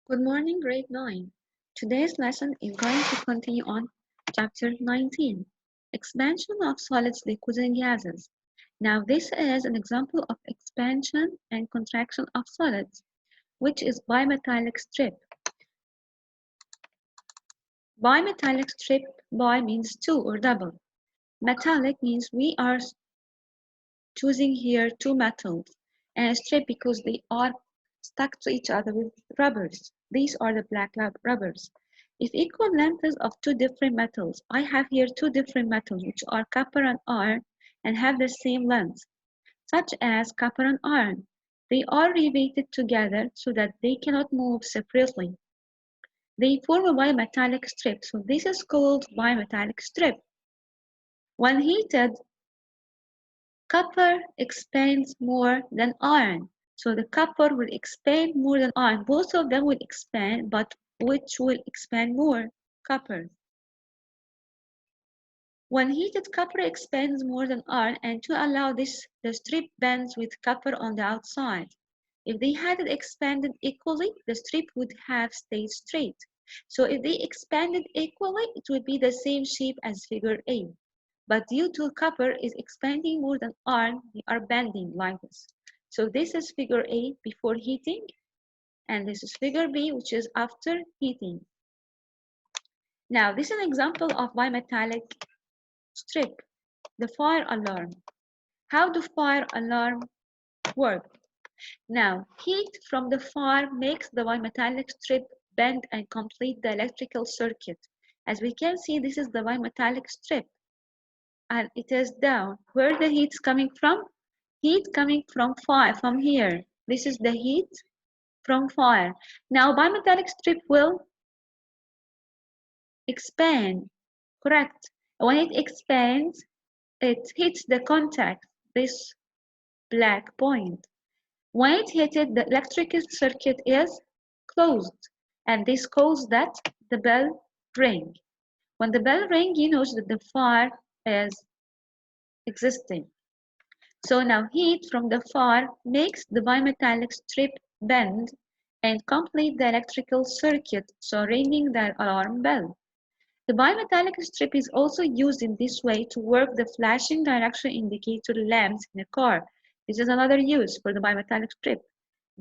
Good morning, grade 9. Today's lesson is going to continue on chapter 19, expansion of solids, liquids, and gases. Now, this is an example of expansion and contraction of solids, which is bimetallic strip. Bimetallic strip, bi means two or double. Metallic means we are choosing here two metals, and strip because they are stuck to each other with rubbers. These are the black rubbers. If equal lengths of two different metals, I have here two different metals which are copper and iron and have the same length, such as copper and iron. They are riveted together so that they cannot move separately. They form a bimetallic strip, so this is called bimetallic strip. When heated, copper expands more than iron. So the copper will expand more than iron. Both of them will expand, but which will expand more? Copper. When heated, copper expands more than iron, and to allow this, the strip bends with copper on the outside. If they had expanded equally, the strip would have stayed straight. So if they expanded equally, it would be the same shape as figure A. But due to copper is expanding more than iron, they are bending like this. So this is figure A before heating, and this is figure B, which is after heating. Now, this is an example of bimetallic strip, the fire alarm. How do fire alarm work? Now, heat from the fire makes the bimetallic strip bend and complete the electrical circuit. As we can see, this is the bimetallic strip, and it is down. Where the heat is coming from? Heat coming from fire, from here. This is the heat from fire. Now, bimetallic strip will expand, correct? When it expands, it hits the contact, this black point. When it hits it, the electrical circuit is closed, and this causes that the bell ring. When the bell ring, you know that the fire is existing. So now heat from the fire makes the bimetallic strip bend and complete the electrical circuit, so ringing the alarm bell. The bimetallic strip is also used in this way to work the flashing direction indicator lamps in a car. This is another use for the bimetallic strip,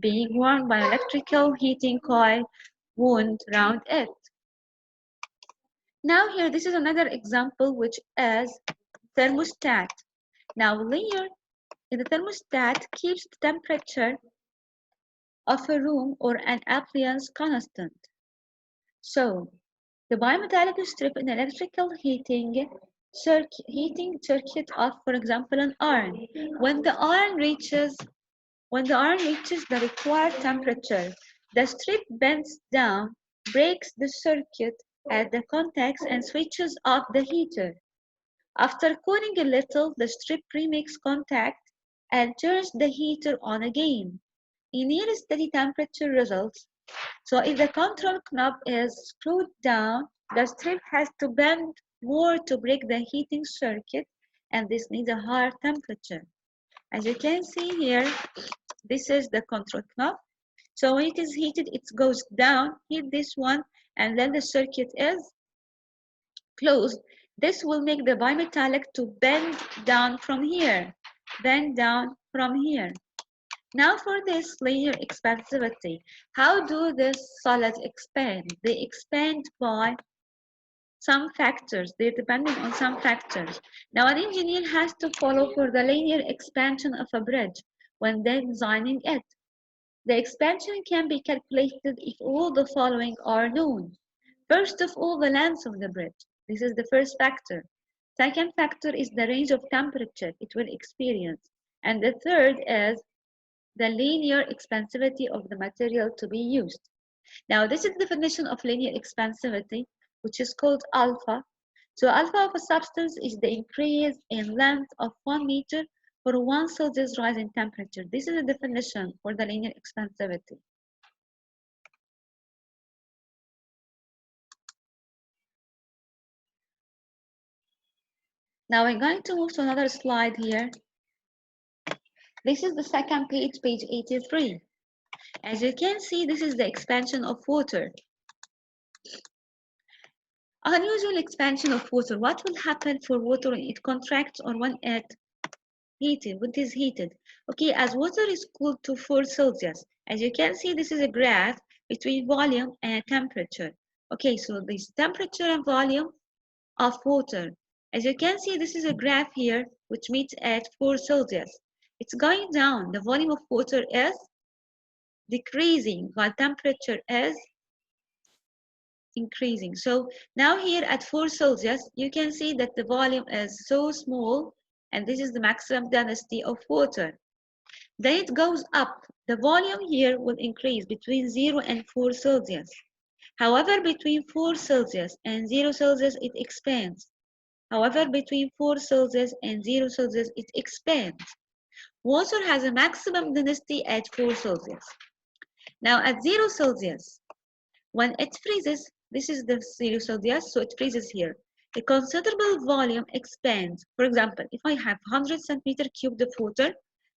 being worn by an electrical heating coil wound around it. Now here, this is another example, which is thermostat. Now linear in the thermostat keeps the temperature of a room or an appliance constant. So the bimetallic strip in electrical heating circuit of, for example, an iron. When the iron reaches the required temperature, the strip bends down, breaks the circuit at the contacts, and switches off the heater. After cooling a little, the strip remakes contact and turns the heater on again. A near steady temperature results. So if the control knob is screwed down, the strip has to bend more to break the heating circuit, and this needs a higher temperature. As you can see here, this is the control knob. So when it is heated, it goes down, hit this one, and then the circuit is closed. This will make the bimetallic to bend down from here, bend down from here. Now for this linear expansivity, how do these solids expand? They expand by some factors. They're depending on some factors. Now an engineer has to follow for the linear expansion of a bridge when they're designing it. The expansion can be calculated if all the following are known. First of all, the length of the bridge. This is the first factor. Second factor is the range of temperature it will experience. And the third is the linear expansivity of the material to be used. Now, this is the definition of linear expansivity, which is called alpha. So alpha of a substance is the increase in length of 1 meter for 1 Celsius rise in temperature. This is the definition for the linear expansivity. Now we're going to move to another slide here. This is the second page, page 83. As you can see, this is the expansion of water. Unusual expansion of water. What will happen for water when it contracts or when it is heated? Okay, as water is cooled to 4 Celsius. As you can see, this is a graph between volume and temperature. Okay, so this temperature and volume of water. As you can see, this is a graph here which meets at 4 Celsius. It's going down. The volume of water is decreasing while temperature is increasing. So now here at 4 Celsius, you can see that the volume is so small, and this is the maximum density of water. Then it goes up. The volume here will increase between 0 and 4 Celsius. However, between 4 Celsius and 0 Celsius, it expands. However, between 4 Celsius and 0 Celsius, it expands. Water has a maximum density at 4 Celsius. Now at 0 Celsius, when it freezes, this is the 0 Celsius, so it freezes here. A considerable volume expands. For example, if I have 100 centimeter cubed of water,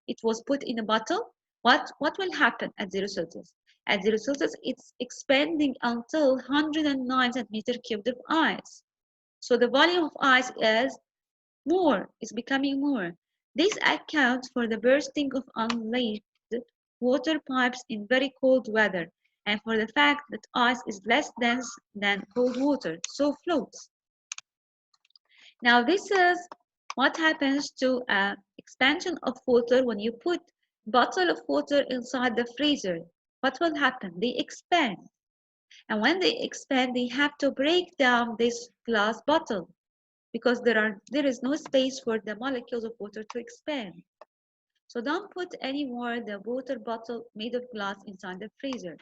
it was put in a bottle, what will happen at 0 Celsius? At 0 Celsius, it's expanding until 109 centimeter cubed of ice. So the volume of ice is becoming more. This accounts for the bursting of unlatched water pipes in very cold weather, and for the fact that ice is less dense than cold water, so floats. Now this is what happens to expansion of water when you put bottle of water inside the freezer. What will happen? They expand. And when they expand, they have to break down this glass bottle because there is no space for the molecules of water to expand. So don't put any more the water bottle made of glass inside the freezer.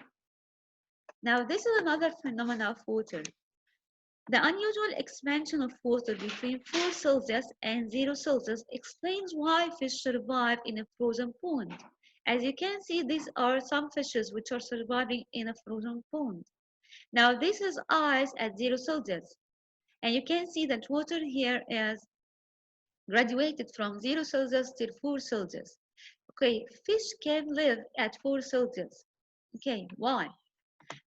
Now this is another phenomenon of water. The unusual expansion of water between 4 Celsius and 0 Celsius explains why fish survive in a frozen pond. As you can see, these are some fishes which are surviving in a frozen pond. Now this is ice at 0 Celsius. And you can see that water here is graduated from 0 Celsius to 4 Celsius. Okay, fish can live at 4 Celsius. Okay, why?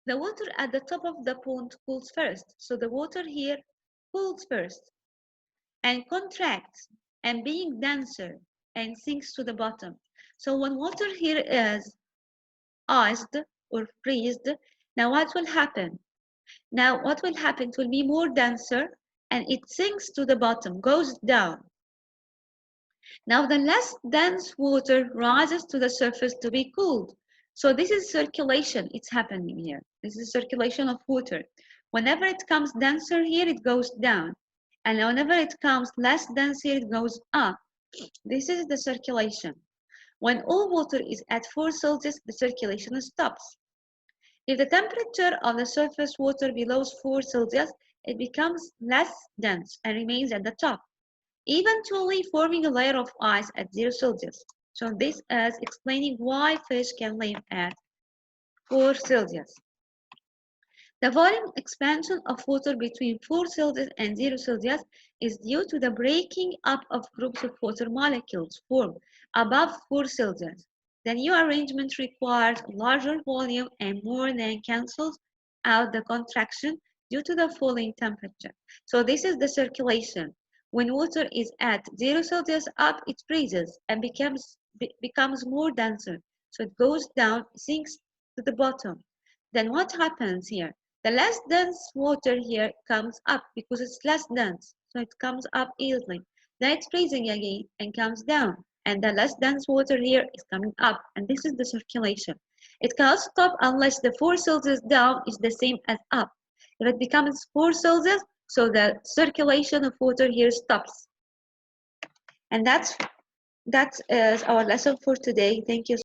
The water at the top of the pond cools first. So the water here cools first and contracts and being denser and sinks to the bottom. So when water here is iced or freezed, now what will happen? Now what will happen? It will be more denser and it sinks to the bottom, goes down. Now the less dense water rises to the surface to be cooled. So this is circulation, it's happening here. This is circulation of water. Whenever it comes denser here, it goes down. And whenever it comes less dense here, it goes up. This is the circulation. When all water is at 4 Celsius, the circulation stops. If the temperature of the surface water below 4 Celsius, it becomes less dense and remains at the top, eventually forming a layer of ice at 0 Celsius. So this is explaining why fish can live at 4 Celsius. The volume expansion of water between 4 Celsius and 0 Celsius is due to the breaking up of groups of water molecules formed above 4 Celsius. The new arrangement requires a larger volume and more than cancels out the contraction due to the falling temperature. So this is the circulation. When water is at 0 Celsius up, it freezes and becomes more denser. So it goes down, sinks to the bottom. Then what happens here? The less dense water here comes up because it's less dense. So it comes up easily. Then it's freezing again and comes down. And the less dense water here is coming up. And this is the circulation. It cannot stop unless the 4 Celsius down is the same as up. If it becomes 4 Celsius, so the circulation of water here stops. And that is our lesson for today. Thank you